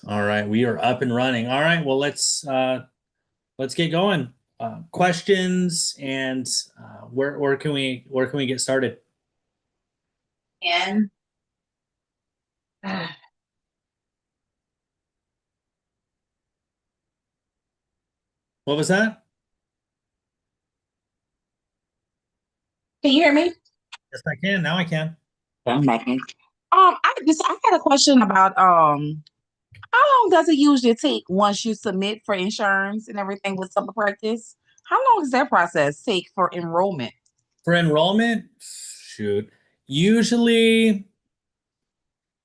All right. We are up and running. All right. Well, let's get going. Questions and where can we get started? And What was that? can you hear me? Yes, I can. Now I can. I'm back in. I had a question about how long does it usually take once you submit for insurance and everything with summer practice? How long does that process take for enrollment? For enrollment, shoot. Usually,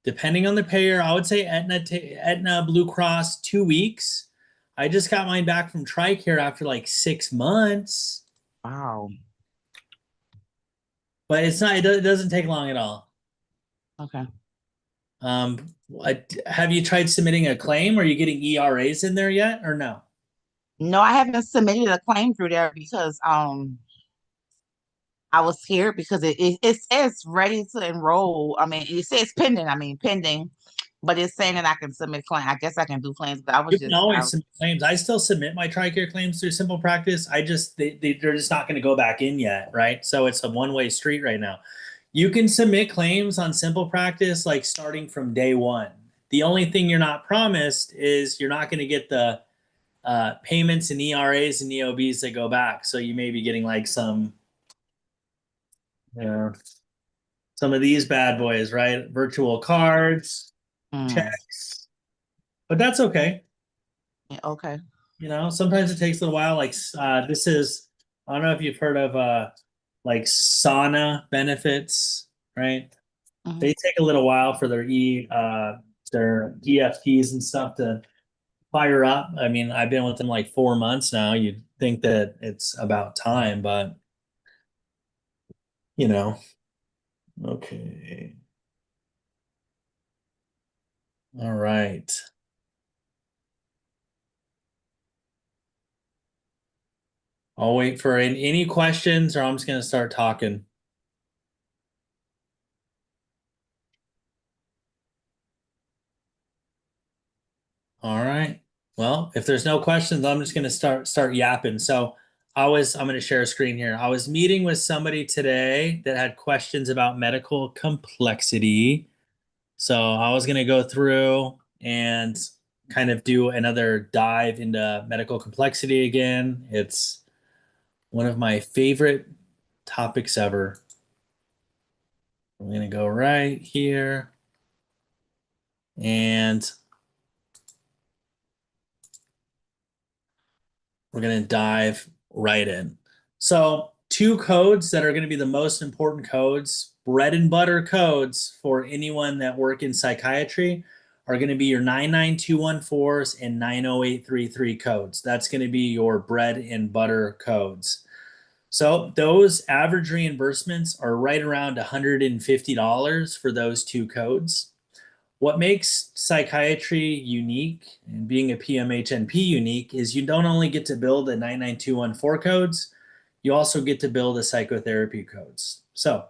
depending on the payer, I would say Aetna Blue Cross 2 weeks. I just got mine back from TRICARE after like 6 months, Wow. but it doesn't take long at all. Okay. Have you tried submitting a claim? Are you getting ERAs in there yet or no? No, I haven't submitted a claim through there because I was scared because it says ready to enroll. I mean, it says pending. I mean, pending, but it's saying that I can submit claim. I guess I can do claims, but You can always submit claims. I still submit my TRICARE claims through Simple Practice. They're just not going to go back in yet, right? So it's a one-way street right now. You can submit claims on Simple Practice like starting from day one. The only thing you're not promised is you're not going to get the payments and ERAs and EOBs that go back. So you may be getting like you some of these bad boys, right? Virtual cards, Mm, checks, but that's okay. yeah, okay. Sometimes it takes a little while. Like this is, I don't know if you've heard of like sauna benefits, right? Mhm. They take a little while for their EFTs and stuff to fire up. I mean, I've been with them like 4 months now. You'd think that it's about time, but you know, okay. All right. I'll wait for any questions or I'm just gonna start talking. All right. Well, if there's no questions, I'm just going to start yapping. I'm going to share a screen here. I was meeting with somebody today that had questions about medical complexity. So I was going to go through and kind of do another dive into medical complexity again. It's one of my favorite topics ever. I'm going to go right here and we're going to dive right in. So, two codes that are going to be the most important codes, bread and butter codes for anyone that work in psychiatry are going to be your 99214s and 90833 codes. That's going to be your bread and butter codes. So, those average reimbursements are right around $150 for those two codes. What makes psychiatry unique and being a PMHNP unique is you don't only get to build the 99214 codes, you also get to build the psychotherapy codes. So,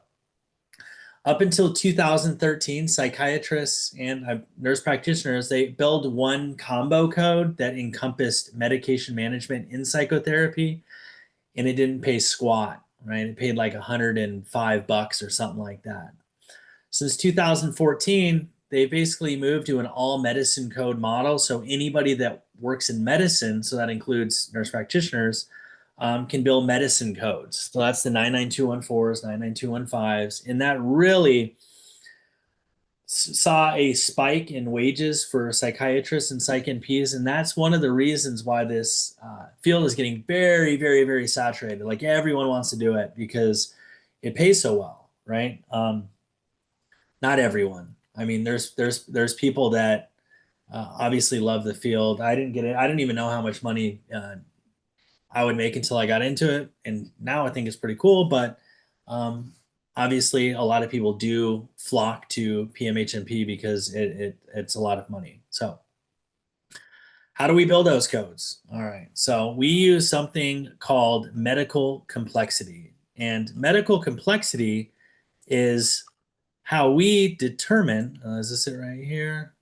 up until 2013, psychiatrists and nurse practitioners, they built one combo code that encompassed medication management in psychotherapy, and it didn't pay squat, right? It paid like $105 or something like that. Since 2014, they basically moved to an all medicine code model. So anybody that works in medicine, so that includes nurse practitioners, can build medicine codes. So that's the 99214s, 99215s. And that really saw a spike in wages for psychiatrists and psych NPs. And that's one of the reasons why this field is getting very, very, very saturated. Like everyone wants to do it because it pays so well, right? Not everyone. I mean, there's people that obviously love the field. I didn't get it. I didn't even know how much money I would make until I got into it, and now I think it's pretty cool. But um, obviously, a lot of people do flock to PMHNP because it's a lot of money. So, how do we build those codes? All right. So we use something called medical complexity, and medical complexity is how we determine, is this it right here?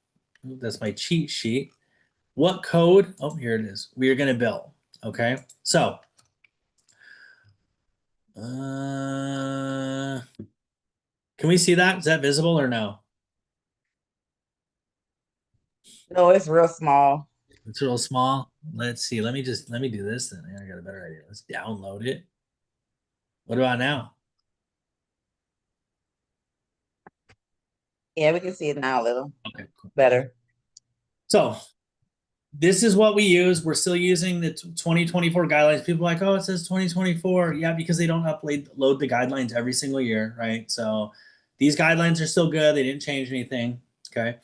That's my cheat sheet. What code? Oh, here it is. We are going to bill. Okay. So, can we see that? Is that visible or no? No, it's real small. It's real small. Let's see. Let me do this then. I got a better idea. Let's download it. What about now? Yeah, we can see it now a little Okay, cool. better. So this is what we use. We're still using the 2024 guidelines. People are like, oh, it says 2024. Yeah, because they don't load the guidelines every single year, right? So these guidelines are still good. They didn't change anything. Okay.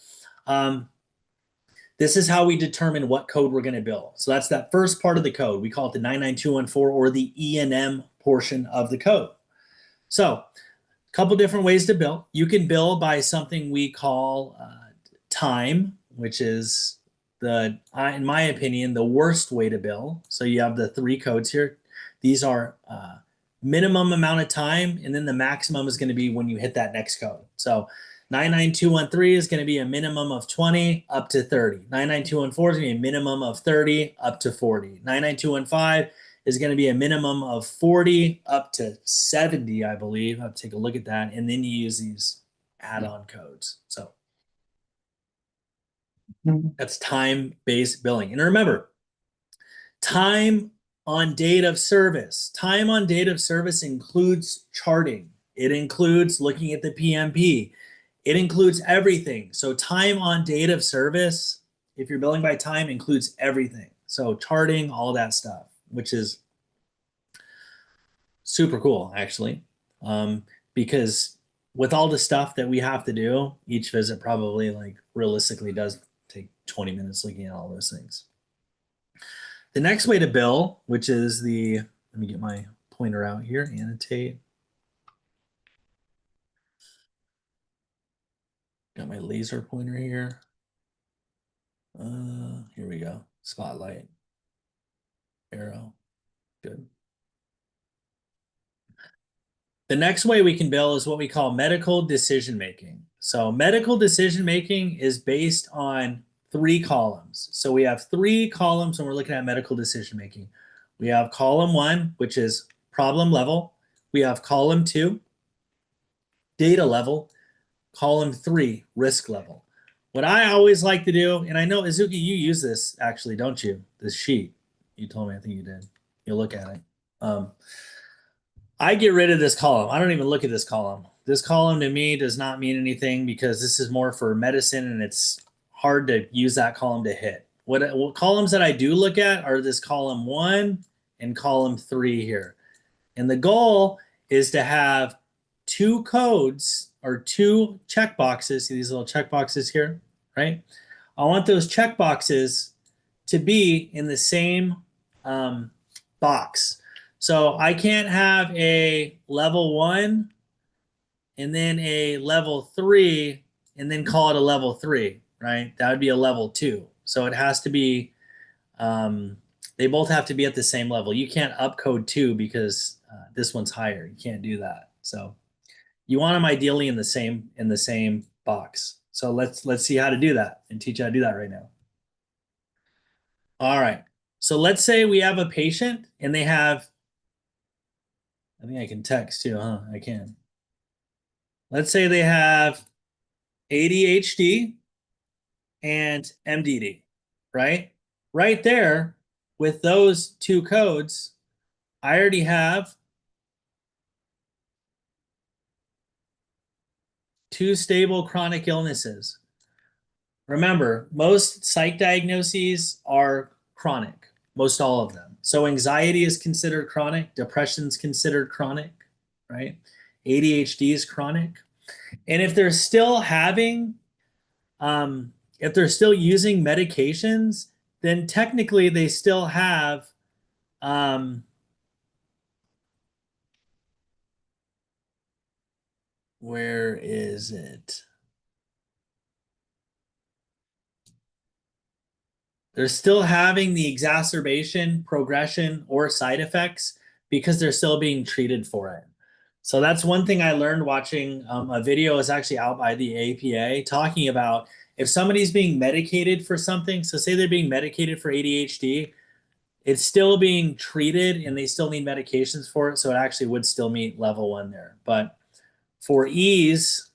This is how we determine what code we're going to bill. So that's that first part of the code. We call it the 99214 or the E&M portion of the code. So a couple different ways to bill. You can bill by something we call time, which is in my opinion, the worst way to bill. So you have the three codes here. These are minimum amount of time, and then the maximum is going to be when you hit that next code. So 99213 is going to be a minimum of 20 up to 30. 99214 is going to be a minimum of 30 up to 40. 99215 is going to be a minimum of 40 up to 70, I believe. I'll take a look at that. And then you use these add-on codes. So that's time-based billing. And remember, time on date of service. Time on date of service includes charting. It includes looking at the PMP. It includes everything. So time on date of service, if you're billing by time, includes everything. So charting, all that stuff, which is super cool, actually. Because with all the stuff that we have to do, each visit probably like realistically does take 20 minutes looking at all those things. The next way to bill, which is let me get my pointer out here, annotate. Got my laser pointer here. Here we go. Spotlight. Arrow. Good. The next way we can bill is what we call medical decision making. So medical decision making is based on three columns. So we have three columns when we're looking at medical decision making. We have column one, which is problem level. We have column two, data level. Column three, risk level. What I always like to do, and I know Izuki, you use this actually, don't you? This sheet. You told me, I think you did. You look at it. I get rid of this column. I don't even look at this column. This column to me does not mean anything because this is more for medicine and it's hard to use that column to hit. What columns that I do look at are this column one and column three here. And the goal is to have two codes or two checkboxes. See these little checkboxes here, right? I want those checkboxes to be in the same box. So I can't have a level one and then a level three and then call it a level three, right? That would be a level two. So it has to be, they both have to be at the same level. You can't upcode two because this one's higher. You can't do that. So you want them ideally in the same box. So let's see how to do that and teach you how to do that right now. All right. So let's say we have a patient and they have, I think I can text too, huh? I can. Let's say they have ADHD and MDD, right? Right there with those two codes, I already have two stable chronic illnesses. Remember, most psych diagnoses are chronic, most all of them. So anxiety is considered chronic, depression is considered chronic, right? ADHD is chronic. And if they're still having, if they're still using medications, then technically they still have, where is it? They're still having the exacerbation, progression, or side effects because they're still being treated for it. So that's one thing I learned watching a video is actually out by the APA talking about if somebody's being medicated for something, so say they're being medicated for ADHD, it's still being treated and they still need medications for it. So it actually would still meet level 1 there. But for ease,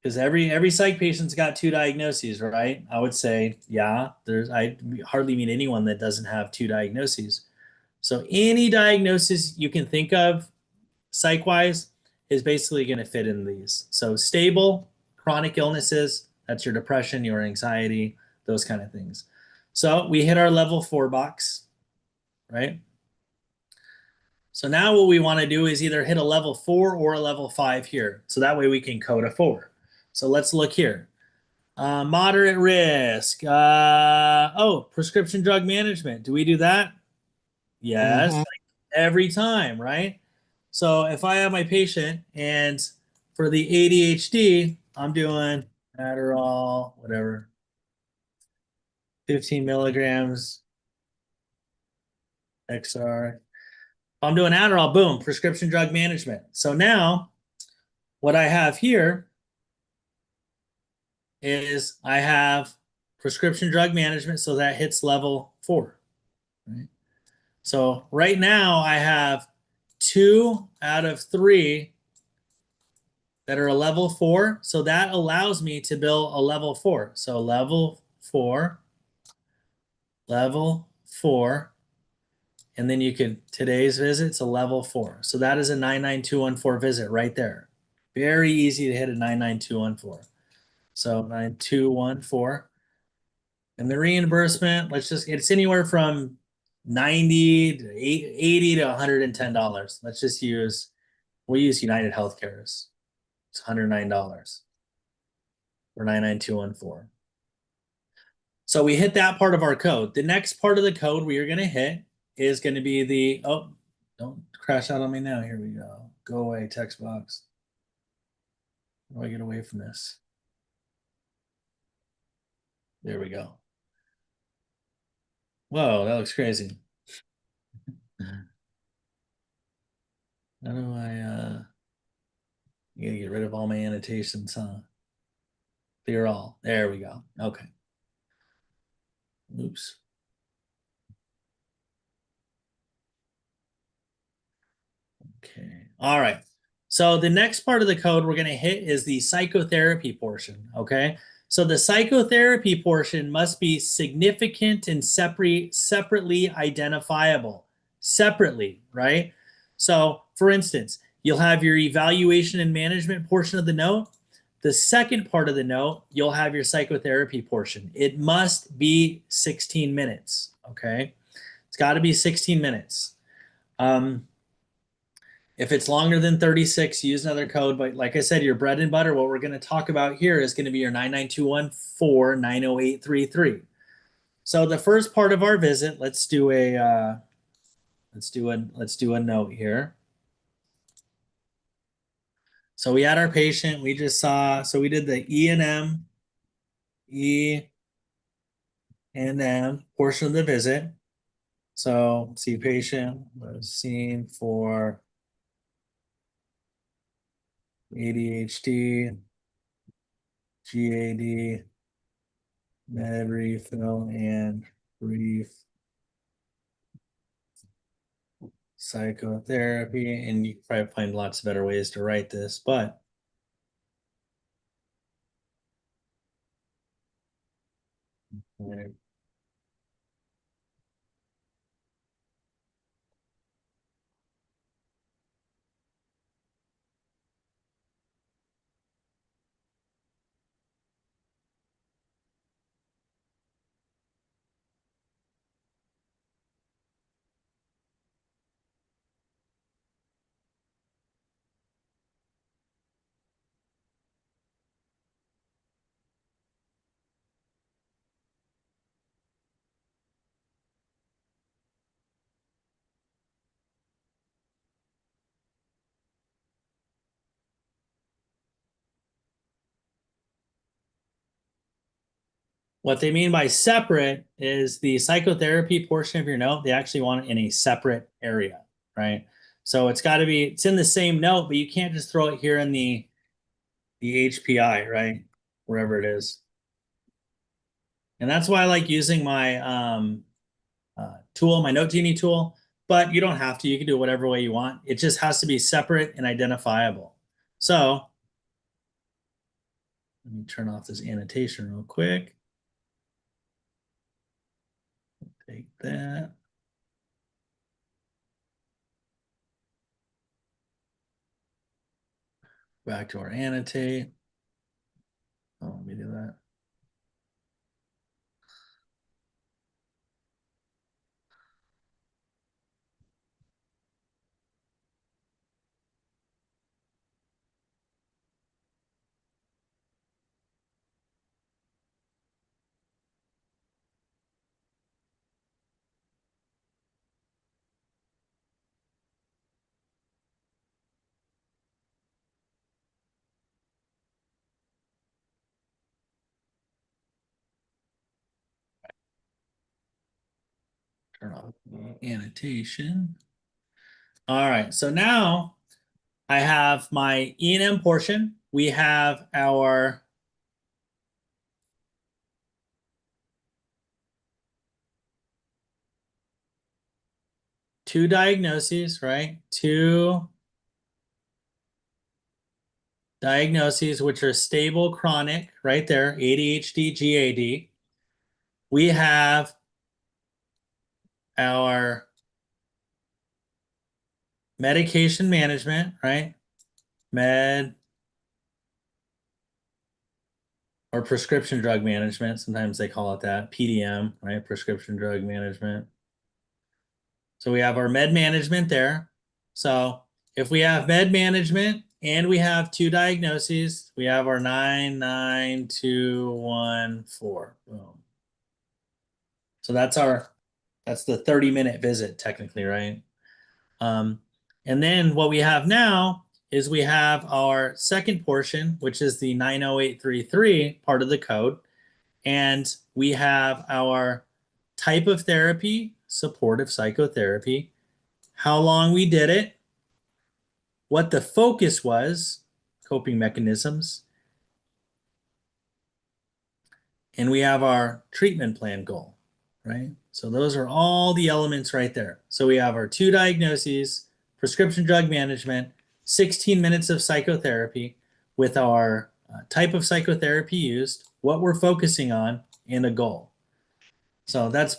because every psych patient's got 2 diagnoses, right? I would say, yeah, I hardly meet anyone that doesn't have 2 diagnoses. So any diagnosis you can think of psych wise is basically going to fit in these. So stable, chronic illnesses, that's your depression, your anxiety, those kind of things. So we hit our level 4 box, right? So now what we want to do is either hit a level 4 or a level 5 here. So that way we can code a 4. So let's look here. Moderate risk. Oh, prescription drug management. Do we do that? Yes, Mm-hmm. like every time, right? So if I have my patient and for the ADHD, I'm doing Adderall, whatever, 15 milligrams, XR. I'm doing Adderall, boom, prescription drug management. So now what I have here is I have prescription drug management, so that hits level 4. Right? So right now I have 2 out of 3 that are a level 4. So that allows me to bill a level 4. So level 4, and then you can, today's visit's a level 4. So that is a 99214 visit right there. Very easy to hit a 99214. So 9214. And the reimbursement, it's anywhere from 90 to 80 to $110. We'll use United Healthcare's. It's $109 for 99214. So we hit that part of our code. The next part of the code we are going to hit is going to be don't crash out on me now. Here we go. Go away, text box. How do I get away from this? There we go. Whoa, that looks crazy. How do I gotta get rid of all my annotations, huh? Clear all. There we go. Okay. Oops. Okay. All right. So the next part of the code we're going to hit is the psychotherapy portion. Okay. So the psychotherapy portion must be significant and separately identifiable. Separately, right? So for instance, you'll have your evaluation and management portion of the note. The second part of the note, you'll have your psychotherapy portion. It must be 16 minutes. Okay. It's got to be 16 minutes. If it's longer than 36, use another code. But like I said, your bread and butter, what we're going to talk about here is going to be your 99214 90833. So the first part of our visit, let's do a note here. So we had our patient. We just saw. So we did the E and M portion of the visit. So see, patient was seen for ADHD, GAD, med refill, and brief psychotherapy. And you can probably find lots of better ways to write this, but what they mean by separate is the psychotherapy portion of your note, they actually want it in a separate area, right? So it's in the same note, but you can't just throw it here in the HPI, right? wherever it is. And that's why I like using my tool, my Note Genie tool, but you don't have to. You can do it whatever way you want. It just has to be separate and identifiable. So let me turn off this annotation real quick. Take that. Back to our annotate. Oh, let me do that. Turn off the annotation. All right, so now I have my E&M portion. We have our two diagnoses, right? Two diagnoses, which are stable chronic, right there, ADHD, GAD. We have our medication management, right? Med or prescription drug management. Sometimes they call it that. PDM, right? Prescription drug management. So we have our med management there. So if we have med management and we have two diagnoses, we have our 99214. Boom. So that's the 30-minute visit technically, right? And then what we have now is we have our second portion, which is the 90833 part of the code. And we have our type of therapy, supportive psychotherapy, how long we did it, what the focus was, coping mechanisms, and we have our treatment plan goal, right? So those are all the elements right there. So we have our two diagnoses, prescription drug management, 16 minutes of psychotherapy with our type of psychotherapy used, what we're focusing on, and a goal. So that's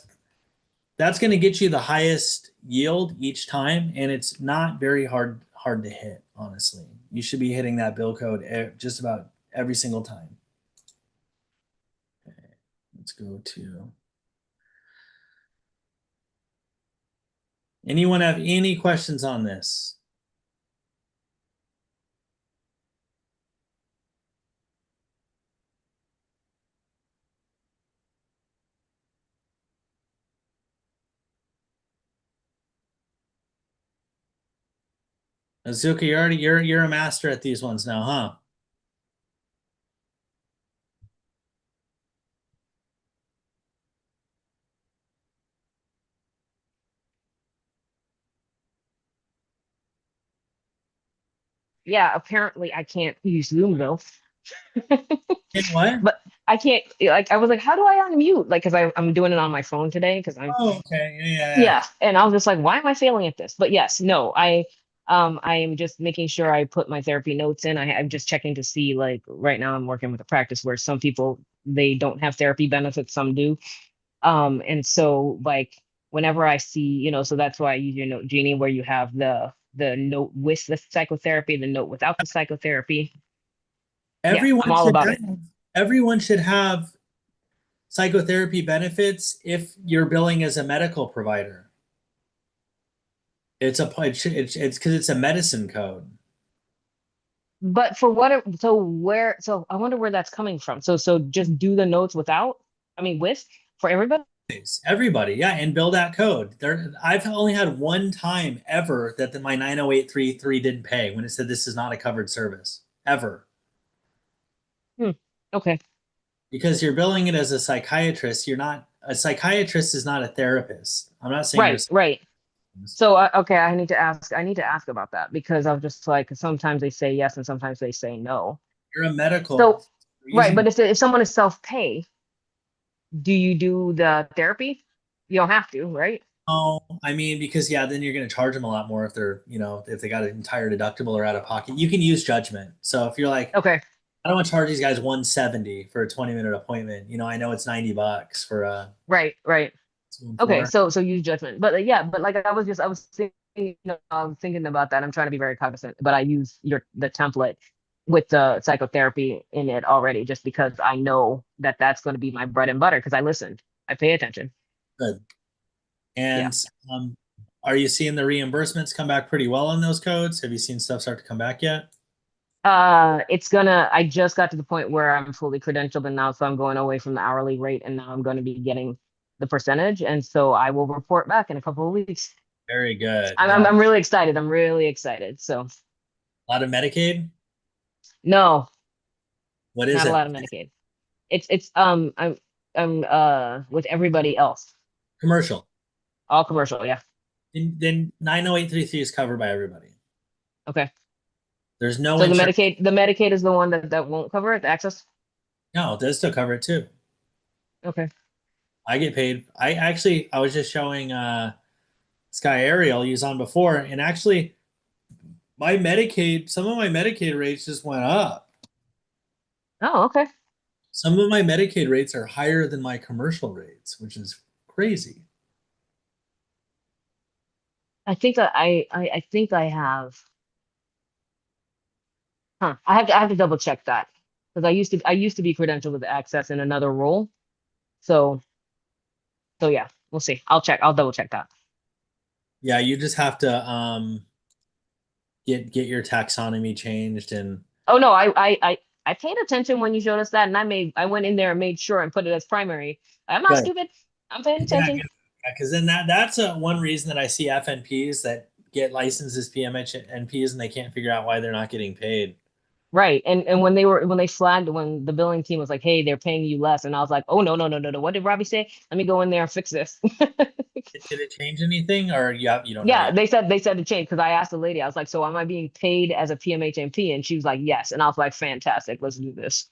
going to get you the highest yield each time, and it's not very hard to hit, honestly. You should be hitting that bill code just about every single time. Okay, let's go to anyone have any questions on this? Azuka, you're a master at these ones now, huh? Yeah, apparently I can't use Zoom though. In what? But I can't like I was like, how do I unmute? Like, because I'm doing it on my phone today because I'm Oh, okay. Yeah. yeah, and I was just like, why am I failing at this? But yes, no, I am just making sure I put my therapy notes in. I'm just checking to see like right now I'm working with a practice where some people they don't have therapy benefits, some do. And so like whenever I see, so that's why I use your note genie where you have the note with the psychotherapy, the note without the psychotherapy. Yeah, I'm Everyone all should about have it. everyone should have psychotherapy benefits if you're billing as a medical provider. It's because it's a medicine code. But for so I wonder where that's coming from. So just do the notes without, I mean with for everybody. Everybody, yeah, and bill that code. I've only had one time ever that my 90833 didn't pay when it said this is not a covered service ever. Hmm. Okay. Because you're billing it as a psychiatrist. You're not a psychiatrist is not a therapist. I'm not saying you're. Right, right. So okay, I need to ask about that because I was just like sometimes they say yes and sometimes they say no. You're a medical. So Right, using. but if someone is self-pay, do you do the therapy? You don't have to, right? Oh, I mean, because yeah, then you're going to charge them a lot more if they're, if they got an entire deductible or out of pocket. You can use judgment. So if you're like, Okay. I don't want to charge these guys 170 for a 20-minute appointment. I know it's $90 for a Right, right. two and Okay, four. so use judgment. But yeah, but like I was thinking, I was thinking about that. I'm trying to be very cognizant, but I use the template with the psychotherapy in it already, just because I know that that's going to be my bread and butter because I listened, I pay attention. Good. Yeah. And um, are you seeing the reimbursements come back pretty well on those codes? Have you seen stuff start to come back yet? I just got to the point where I'm fully credentialed and now, so I'm going away from the hourly rate and now I'm going to be getting the percentage. And so I will report back in a couple of weeks. Very good. I'm, Yeah. I'm, I'm really excited. I'm really excited. So A lot of Medicaid. no, What is not a it? lot of Medicaid. I'm with everybody else. Commercial. All commercial, yeah. Then 90833 is covered by everybody. Okay. There's no So insurance. The Medicaid is the one that won't cover it, the access? No, it does still cover it too. Okay. I get paid. I was just showing Sky Ariel he was on before, and actually some of my Medicaid rates just went up. Oh, okay. Some of my Medicaid rates are higher than my commercial rates, which is crazy. I think I have. Huh. I have to double check that because I used to be credentialed with access in another role. So yeah, we'll see. I'll check. I'll double check that. Yeah, you just have to get your taxonomy changed and Oh no, I paid attention when you showed us that, and I went in there and made sure and put it as primary. I'm not good. stupid. I'm paying Yeah, attention. because then that's one reason that I see FNPs that get licensed as PMHNPs and they can't figure out why they're not getting paid. Right. And when they flagged when the billing team was like, hey, they're paying you less, and I was like, oh no, no, no, no, no. What did Robbie say? Let me go in there and fix this. Did it change anything, or you don't know Yeah, yet? they said to change because I asked the lady, I was like, so am I being paid as a PMHNP? And she was like, yes. And I was like, fantastic, let's do this.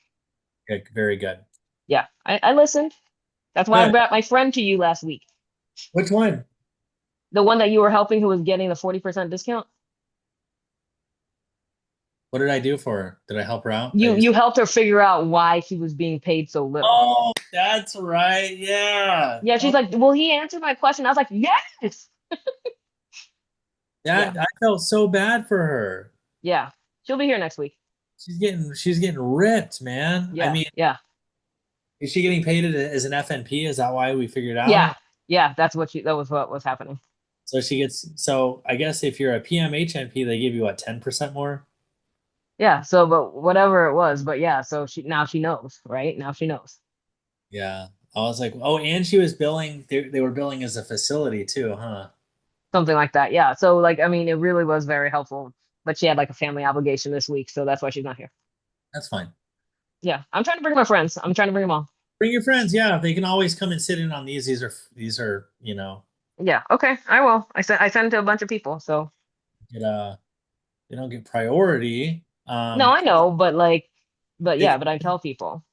Good, very good. Yeah, I listened. That's why I Good. brought my friend to you last week. Which one? The one that you were helping who was getting the 40% discount. What did I do for her? Did I help her out? You helped her figure out why she was being paid so little. Oh, that's right. Yeah. Yeah, Oh, she's like, well, he answered my question. I was like, yes. yeah. Yeah, I felt so bad for her. yeah. She'll be here next week. She's getting ripped, man. I Yeah, mean, yeah. is she getting paid as an FNP? Is that why we figured Yeah, out? yeah, that was what was happening. So I guess if you're a PMHNP, they give you what, 10% more? Yeah, so but whatever it was, but yeah, so she knows, right? Now she knows. Yeah. I was like, oh, and she was billing, they were billing as a facility too, huh? Something like that. Yeah. So like I mean it really was very helpful. But she had like a family obligation this week, so that's why she's not here. That's fine. Yeah. I'm trying to bring my friends. I'm trying to bring them all. Bring your friends. Yeah. They can always come and sit in on these. These are, Yeah, okay. I will. I sent to a bunch of people, so get they don't get priority. no, I know, but like but They yeah, can, but I tell people.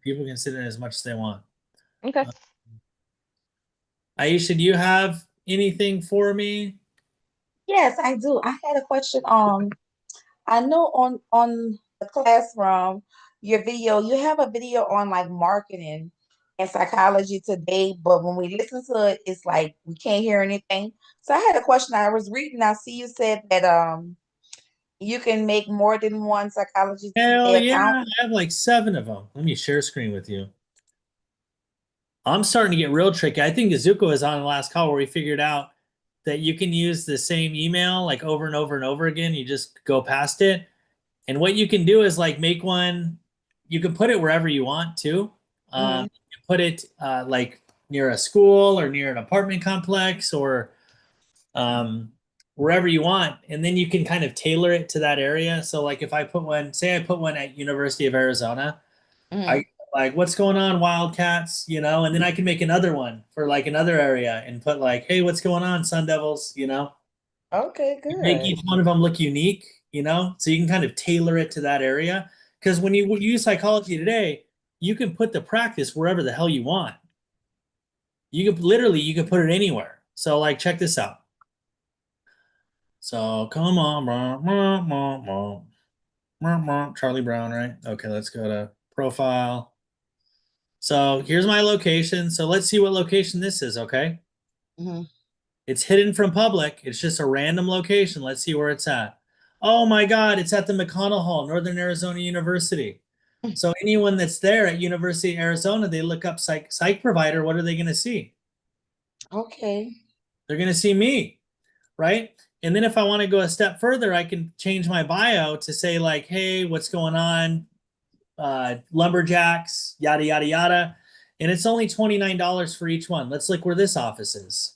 people can sit in as much as they want. Okay. Uh, Aisha, do you have anything for me? Yes, I do. I had a question. I know on the classroom, your video, you have a video on like marketing and psychology today, but when we listen to it, it's like we can't hear anything. So I had a question. I was reading, I see you said that you can make more than one psychology Hell today account. yeah. I have like 7 of them. Let me share screen with you. I'm starting to get real tricky. I think Azuko was on the last call where we figured out that you can use the same email like over and over and over again. You just go past it. And what you can do is like make one, you can put it wherever you want to. Hmm. You put it like near a school or near an apartment complex or um, wherever you want. And then you can kind of tailor it to that area. So like if I put one, say I put one at University of Arizona, Hmm. I like what's going on, Wildcats, and then I can make another one for like another area and put like, hey, what's going on, Sun Devils. Okay, Make good. each one of them look unique, so you can kind of tailor it to that area Because when you use Psychology Today, you can put the practice wherever the hell you want. You can put it anywhere. So like, check this out. So come on, Charlie Brown, right? Okay, let's go to profile. So here's my location. So let's see what location this is, okay? Mm-hmm. It's hidden from public. It's just a random location. Let's see where it's at. Oh my God, it's at the McConnell Hall, Northern Arizona University. So anyone that's there at University of Arizona, they look up psych provider. What are they going to see? Okay. They're going to see me, right? And then if I want to go a step further, I can change my bio to say like, hey, what's going on? Lumberjacks, yada, yada, yada. And it's only $29 for each one. Let's look where this office is.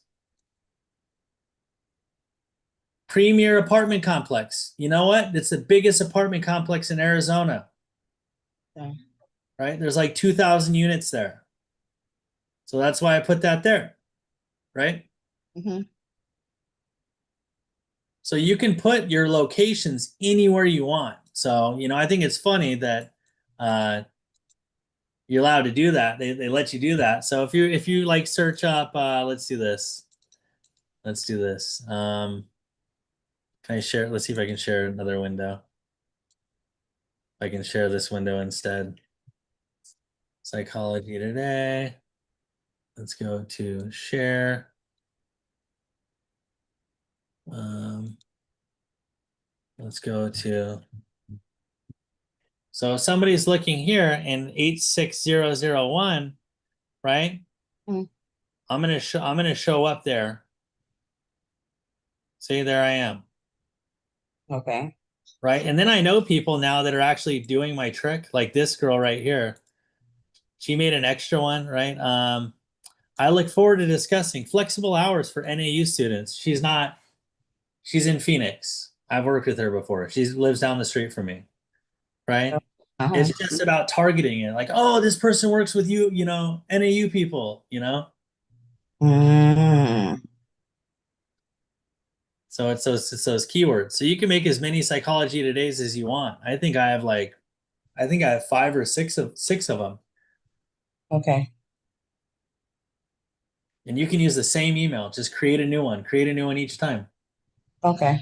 Premier apartment complex. You know what? It's the biggest apartment complex in Arizona. Yeah. Right? There's like 2,000 units there. So that's why I put that there. Right? Mm-hmm. So you can put your locations anywhere you want. So, I think it's funny that you're allowed to do that. They let you do that. So if you like search up, let's do this. Let's do this. Can I share? Let's see if I can share another window. I can share this window instead. Psychology Today. Let's go to share. Let's go to. So somebody's looking here in 86001, right? Mm-hmm. I'm gonna show up there. See, there I am. Okay. Right. And then I know people now that are actually doing my trick, like this girl right here. She made an extra one, right? I look forward to discussing flexible hours for NAU students. She's in Phoenix. I've worked with her before. She lives down the street from me, right? Uh-huh. It's just about targeting it. Like, oh, this person works with you, NAU people, Mm-hmm. So it's those keywords. So you can make as many Psychology Todays as you want. I think I have 5 or 6 of them. Okay. And you can use the same email. Just create a new one. Create a new one each time. Okay.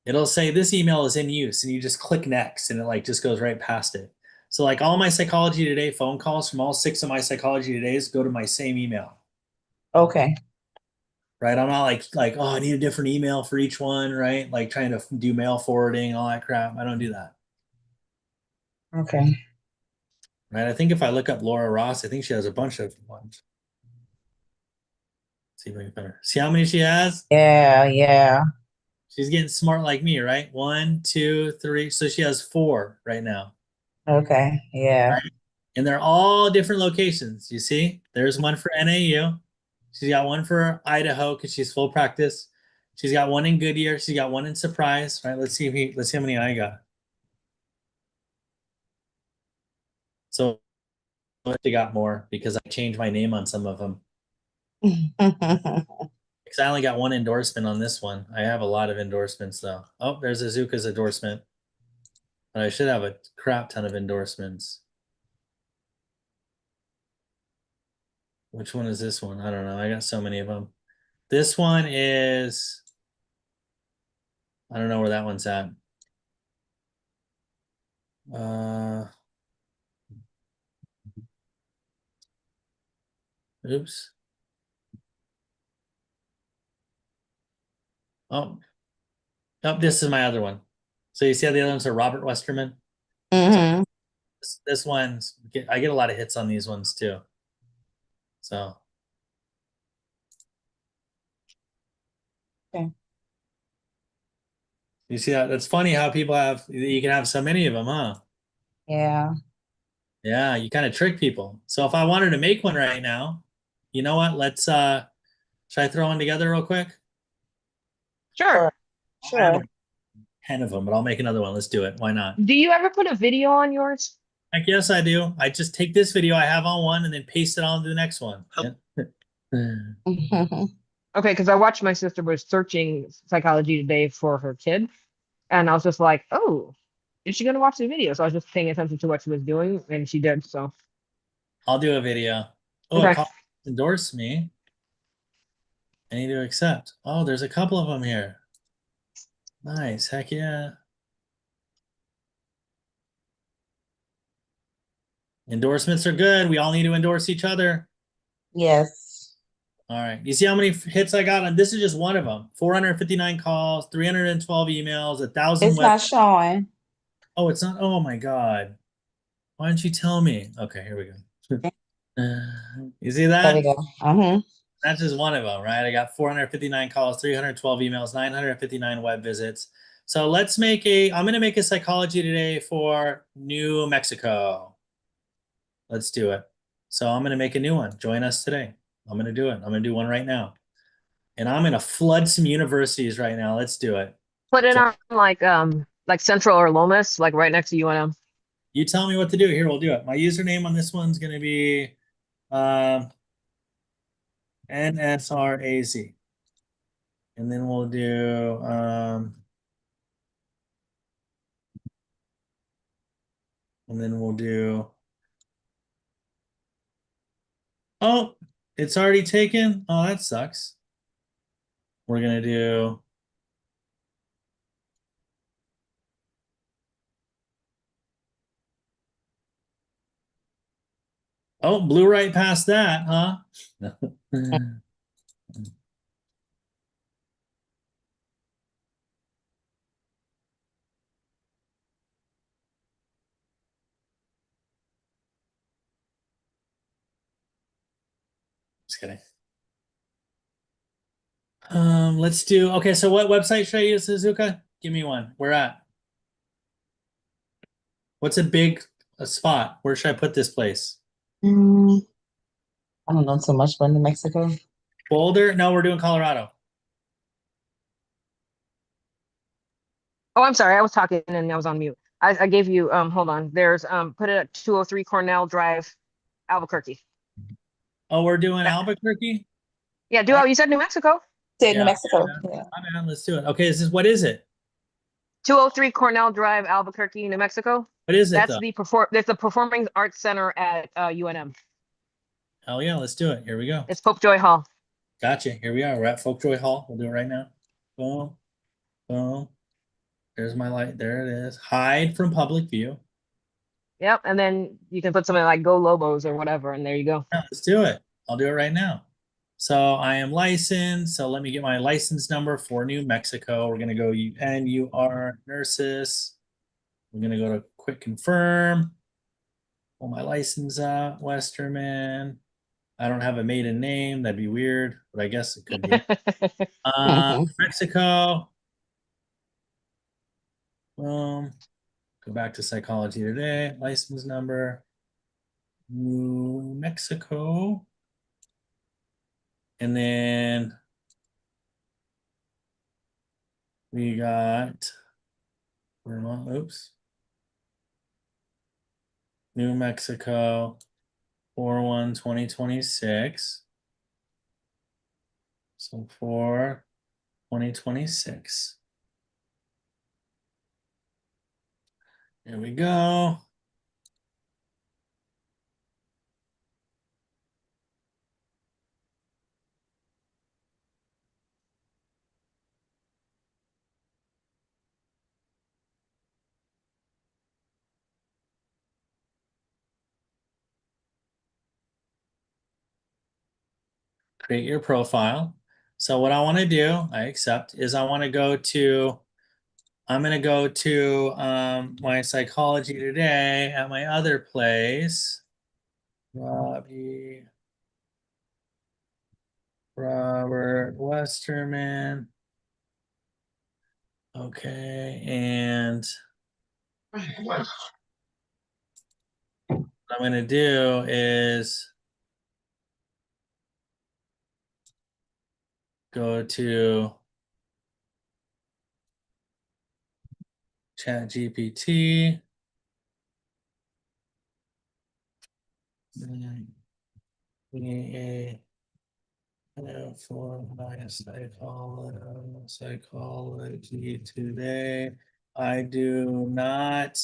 It'll say this email is in use, and you just click next, and it like just goes right past it. So like all my Psychology Today phone calls from all 6 of my Psychology Todays go to my same email. Okay. Right? I'm not like oh, I need a different email for each one, right? Like trying to do mail forwarding, all that crap. I don't do that. Okay. Right? I think if I look up Laura Ross, I think she has a bunch of ones. See if I can find her. See how many she has? Yeah, yeah. She's getting smart like me, right? 1, 2, 3. So she has 4 right now. Okay. Yeah. Right? And they're all different locations. You see, there's one for NAU. She's got one for Idaho because she's full practice. She's got one in Goodyear. She's got one in Surprise. Right? Let's see how many I got. So she got more because I changed my name on some of them. Because I only got one endorsement on this one. I have a lot of endorsements though. Oh, there's Azuka's endorsement. But I should have a crap ton of endorsements. Which one is this one? I don't know. I got so many of them. This one is, I don't know where that one's at. Oops. Oh, this is my other one. So you see how the other ones are Robert Westerman? So Mm-hmm. this one's, I get a lot of hits on these ones too. So. Okay. You see that? That's funny how you can have so many of them, huh? Yeah. Yeah, you kind of trick people. So if I wanted to make one right now, you know what? Should I throw one together real quick? Sure. I have Sure. 10 of them, but I'll make another one. Let's do it. Why not? Do you ever put a video on yours? I guess I do. I just take this video I have on one and then paste it on to the next one. Mm-hmm. Okay, because I watched my sister was searching Psychology Today for her kid, and I was just like, oh, is she gonna watch the video? So I was just paying attention to what she was doing, and she did. So I'll do a video. Oh, a okay. call endorse me. I need to accept. Oh, there's a couple of them here. Nice. Heck yeah. Endorsements are good. We all need to endorse each other. Yes. All right. You see how many hits I got on? This is just one of them. 459 calls, 312 emails, 1,000 It's web. not showing. Oh, it's not. Oh my God. Why didn't you tell me? Okay, here we go. You see There we that? go. Uh-huh. That's just one of them, right? I got 459 calls, 312 emails, 959 web visits. So let's make I'm going to make a psychology today for New Mexico. Let's do it. So I'm going to make a new one. Join us today. I'm going to do it. I'm going to do one right now. And I'm going to flood some universities right now. Let's do it. Put it So on like Central or Lomas, like right next to UNM. you tell me what to do. Here, we'll do it. My username on this one's going to be NSRAZ. And then we'll do oh, it's already taken. Oh, that sucks. We're gonna do oh, blew right past that, huh? Just kidding. Let's do okay. So what website should I use, Suzuka? Give me one. Where at? What's a spot? Where should I put this place? Mm, I don't know so much about New Mexico. Boulder? No, we're doing Colorado. Oh, I'm sorry, I was talking and I was on mute. I gave you hold on. There's put it at 203 Cornell Drive, Albuquerque. Oh, we're doing That, Albuquerque? yeah, All right. you said New Mexico? Say New Yeah. Mexico. Yeah. Man, let's do it. Okay, what is it? 203 Cornell Drive, Albuquerque, New Mexico. What is it That's though? That's the Performing Arts Center at UNM. Hell yeah, let's do it. Here we go. It's Pope Joy Hall. Gotcha. Here we are. We're at Folkjoy Hall. We'll do it right now. Boom. Boom. There's my light. There it is. Hide from public view. Yep, and then you can put something like Go Lobos or whatever, and there you go. Yeah, let's do it. I'll do it right now. So I am licensed. So let me get my license number for New Mexico. We're going to go NUR nurses. We're going to go to quick confirm. Pull my license out. Westerman. I don't have a maiden name. That'd be weird, but I guess it could be. Mexico. Boom. Go back to psychology today. License number. New Mexico. And then we got Vermont. Oops. New Mexico. 4/1/2026. So 4/2026. There we go. Create your profile. So what I want to do, I accept, is I'm going to go to my psychology today at my other place. Robert Westerman. Okay, and what I'm going to do is go to Chat GPT. For my psychology today. I do not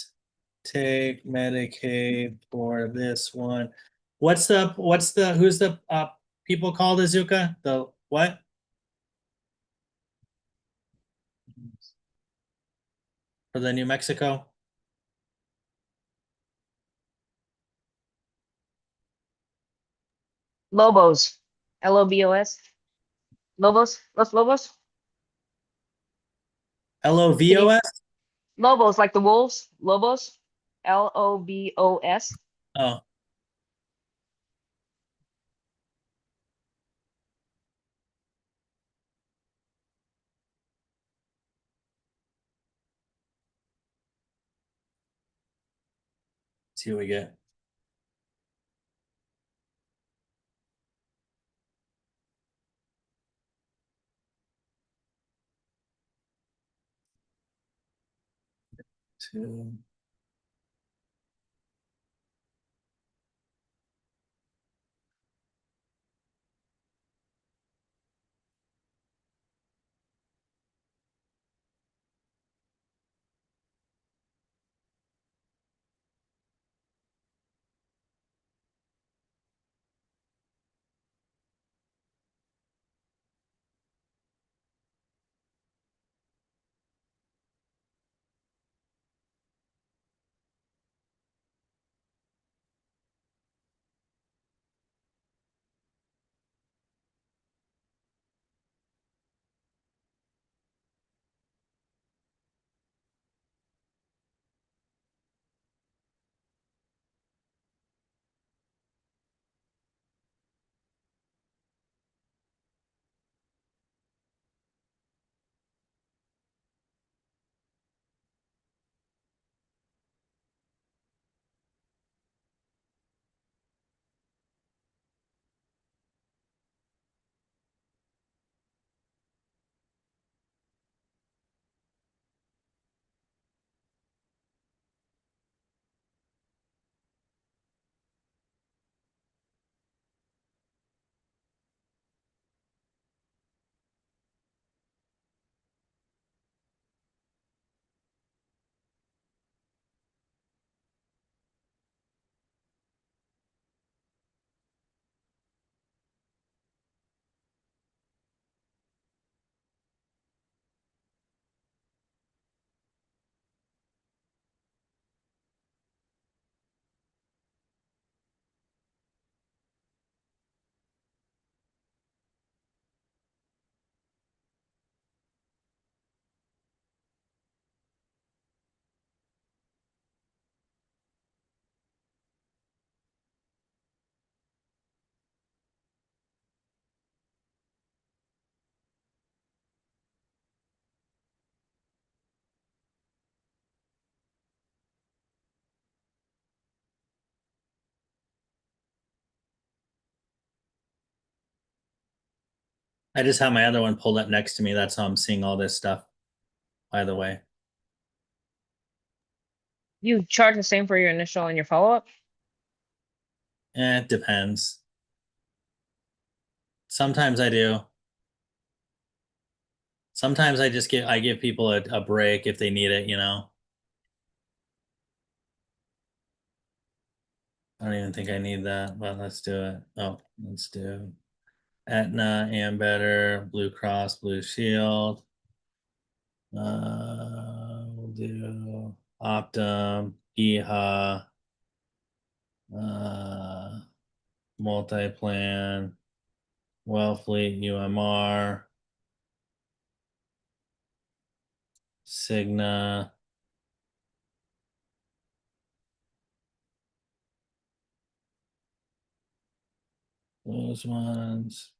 take Medicaid for this one. Who's the people called, Azuka? The what? For the New Mexico? Lobos. Lobos. Lobos. Los Lobos. Can you LOVOS? Lobos like the wolves? Lobos. Lobos. Oh, see what we get. Two. I just have my other one pulled up next to me. That's how I'm seeing all this stuff, by the way. You charge the same for your initial and your follow-up? It depends. Sometimes I do. Sometimes I give people a break if they need it, you know. I don't even think I need that, but let's do it. Oh, let's do Aetna, Ambetter, Blue Cross, Blue Shield. We'll do Optum, EHA, uh, Multiplan, Wellfleet, UMR, Cigna. Those ones.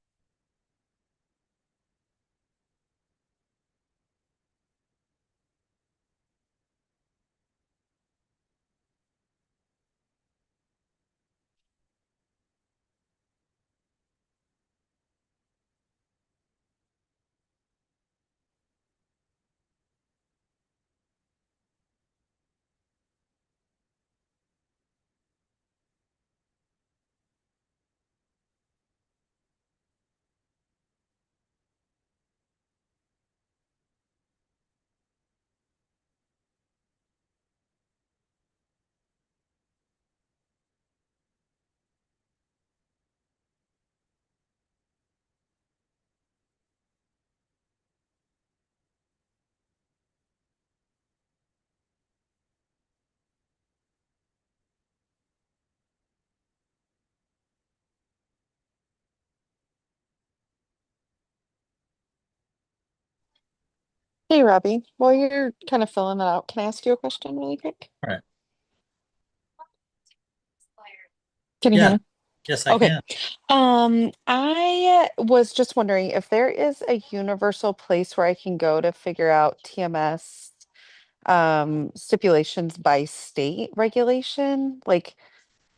Hey, Robbie. While you're kind of filling that out, can I ask you a question really quick? All right. Can you hear Yeah. me? Yes, I Okay. can. I was just wondering if there is a universal place where I can go to figure out TMS stipulations by state regulation. Like,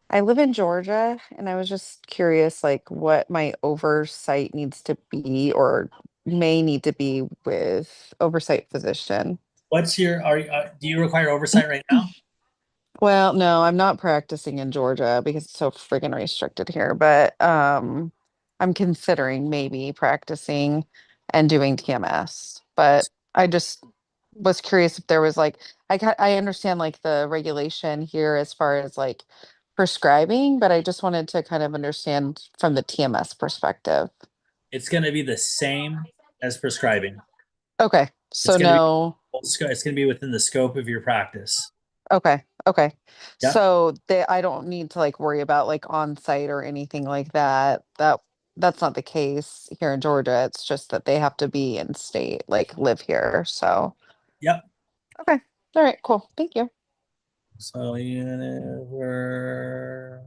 I live in Georgia, and I was just curious, like, what my oversight needs to be or may need to be with oversight physician. What's your, do you require oversight right now? Well, no, I'm not practicing in Georgia because it's so friggin' restricted here, but I'm considering maybe practicing and doing TMS. But I just was curious if there was like I understand like the regulation here as far as like prescribing, but I just wanted to kind of understand from the TMS perspective. It's going to be the same as prescribing. Okay. It's So going to be no. it's going to be within the scope of your practice. Okay, okay. Yep. So I don't need to like worry about like on site or anything like that. That's not the case here in Georgia. It's just that they have to be in state, like live here. So Yep. okay. All right, cool. Thank you. So universe.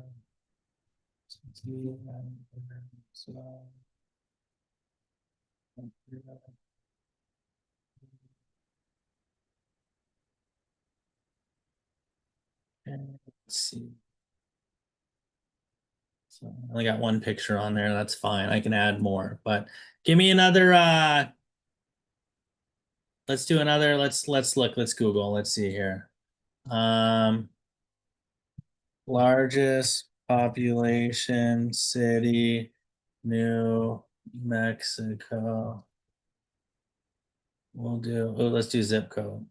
Let's see. So I only got one picture on there. That's fine. I can add more, but give me another let's do another let's look, let's Google. Let's see here. Um Largest population city, New Mexico. We'll do, oh, let's do zip code.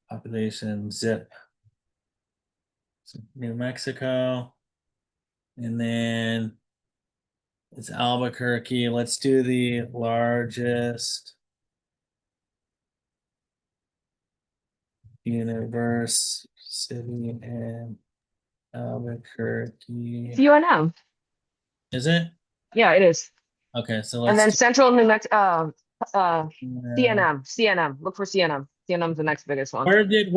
Population zip. So New Mexico. And then it's Albuquerque. Let's do the largest universe city in It's Albuquerque. UNM. Is it? Yeah, it is. Okay, so And let's then do Central New Mexico, uh, CNM. Look for CNM. CNM's the next biggest one. where did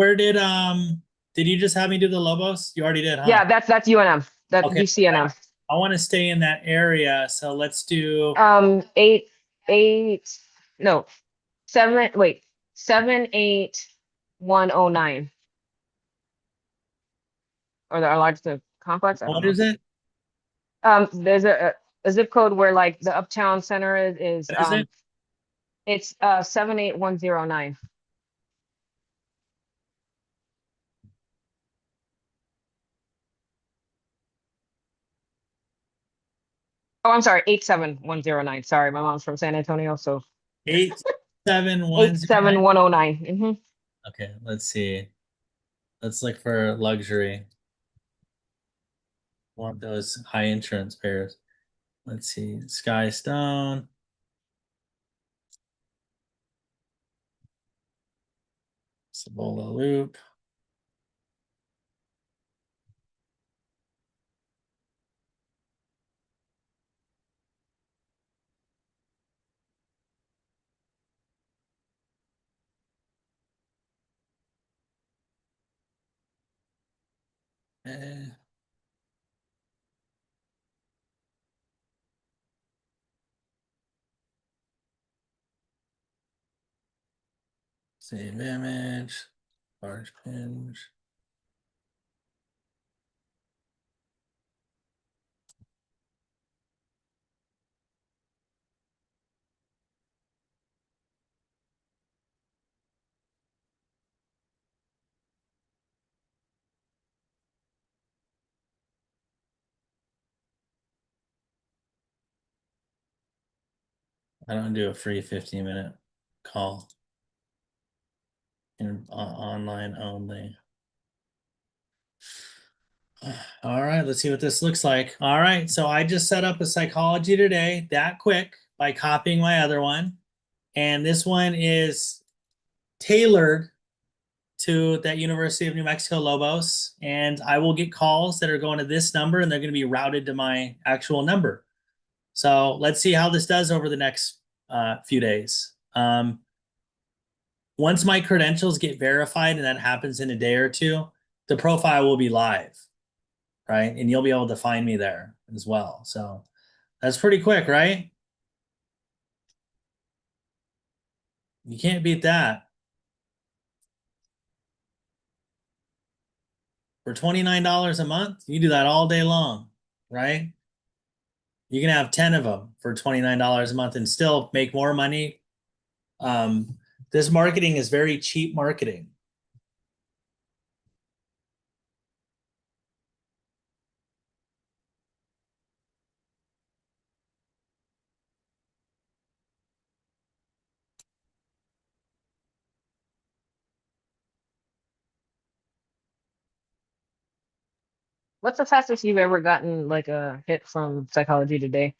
you just have me do the Lobos? You already did, huh? Yeah, that's UNM. That Okay. do CNM. I want to stay in that area, so let's do 8, no, 7, wait, 78109. Or the our largest complex. I don't what know. is it? There's a zip code where like the uptown center is What is it? it's 78109. Oh, I'm sorry, 87109. Sorry, my mom's from San Antonio, so 87109. 87109. Mm-hmm. Okay, let's see. Let's look for luxury. Want those high insurance pairs. Let's see. Sky Stone. Cibola Loop. Eh, save image. Large pinch. I don't do a free 15-minute call. Online only. All right, let's see what this looks like. All right, so I just set up a psychology today that quick by copying my other one. And this one is tailored to that University of New Mexico Lobos. And I will get calls that are going to this number and they're going to be routed to my actual number. So let's see how this does over the next few days. once my credentials get verified, and that happens in a day or two, the profile will be live, right? And you'll be able to find me there as well. So that's pretty quick, right? You can't beat that. For $29 a month, you do that all day long, right? You can have 10 of them for $29 a month and still make more money. This marketing is very cheap marketing. What's the fastest you've ever gotten like a hit from Psychology Today?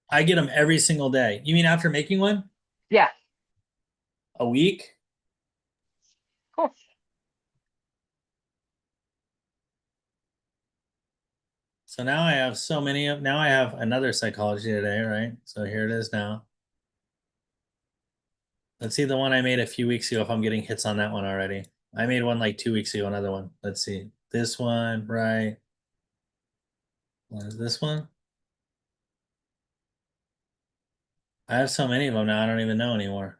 I get them every single day. You mean after making one? Yeah, A week? cool. So now I have so many of, now I have another Psychology Today, right? So here it is now. Let's see the one I made a few weeks ago if I'm getting hits on that one already. I made one like 2 weeks ago, another one. Let's see. This one, right? What is this one? I have so many of them now, I don't even know anymore.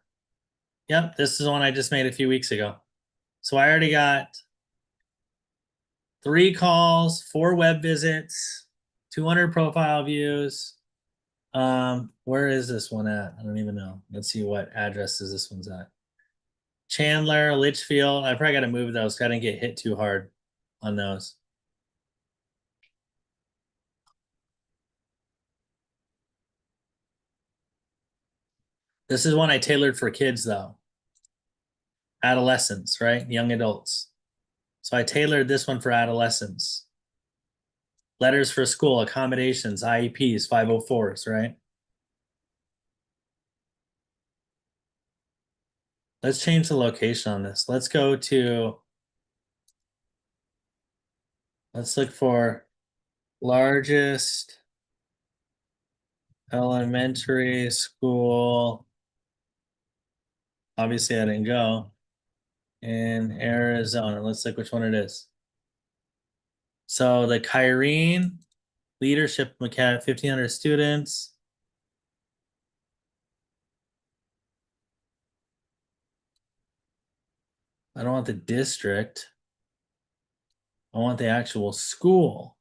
Yep, this is the one I just made a few weeks ago. So I already got 3 calls, 4 web visits, 200 profile views. Where is this one at? I don't even know. Let's see what address is this one's at. Chandler, Litchfield. I probably got to move those. I didn't get hit too hard on those. This is one I tailored for kids though. Adolescents, right? Young adults. So I tailored this one for adolescents. Letters for school, accommodations, IEPs, 504s, right? Let's change the location on this. Let's go to, let's look for largest elementary school. Obviously, I didn't go. In Arizona. Let's look which one it is. So the Kyrene Leadership Academy, 1,500 students. I don't want the district. I want the actual school.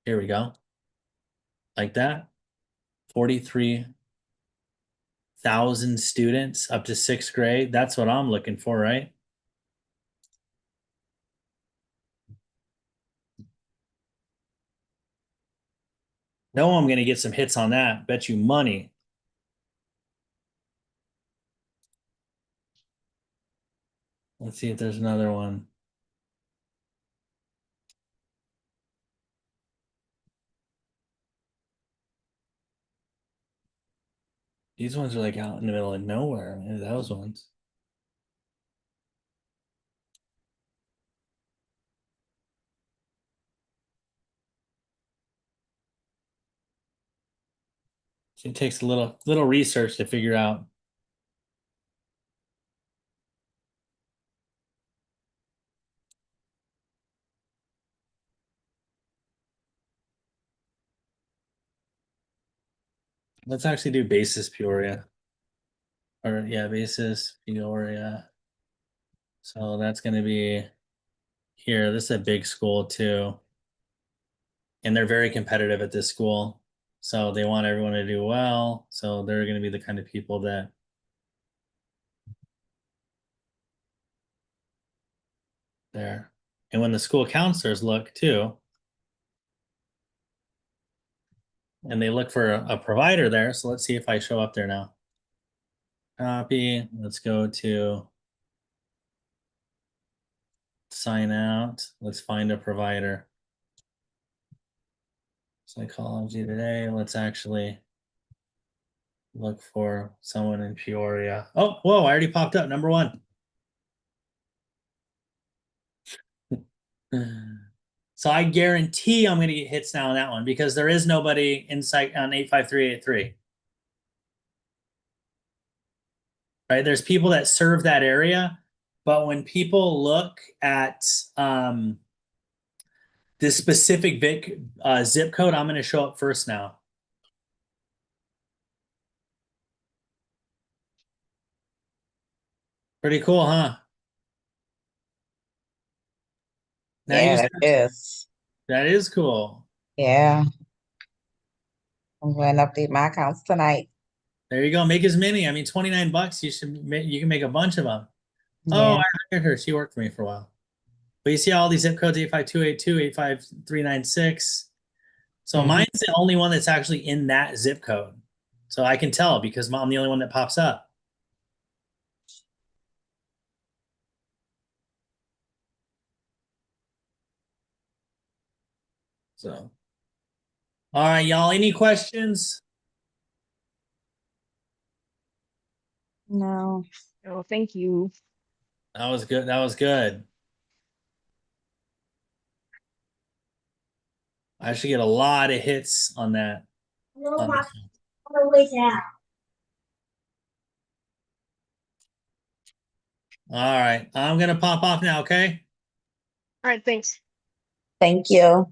Here we go. Like that. 43,000 students up to 6th grade. That's what I'm looking for, right? No, I'm going to get some hits on that. Bet you money. Let's see if there's another one. These ones are like out in the middle of nowhere. Maybe those ones. It takes a little research to figure out. Let's actually do basis Peoria. Or yeah, basis Peoria. So that's going to be here. This is a big school too. And they're very competitive at this school. So they want everyone to do well. So they're going to be the kind of people that there. And when the school counselors look too, and they look for a provider there. So let's see if I show up there now. Copy. Let's go to Sign out. Let's find a provider. Psychology today. Let's actually look for someone in Peoria. Oh, whoa, I already popped up. Number 1. So I guarantee I'm going to get hits now on that one because there is nobody in psych on 85383. Right? There's people that serve that area, but when people look at this specific zip code, I'm going to show up first now. Pretty cool, huh? Now you Yeah, that is. that is cool. Yeah. I'm going to update my accounts tonight. There you go. Make as many. I mean, 29 bucks. You can make a bunch of them. Oh, Yeah. I hired her. She worked for me for a while. But you see all these zip codes 85282, 85396. So mine's the only one that's actually in that zip code. So I can tell because I'm the only one that pops up. So, all right, y'all. Any questions? No. Oh, thank you. That was good. That was good. I should get a lot of hits on that. All right. I'm going to pop off now, okay? All right, thanks. Thank you.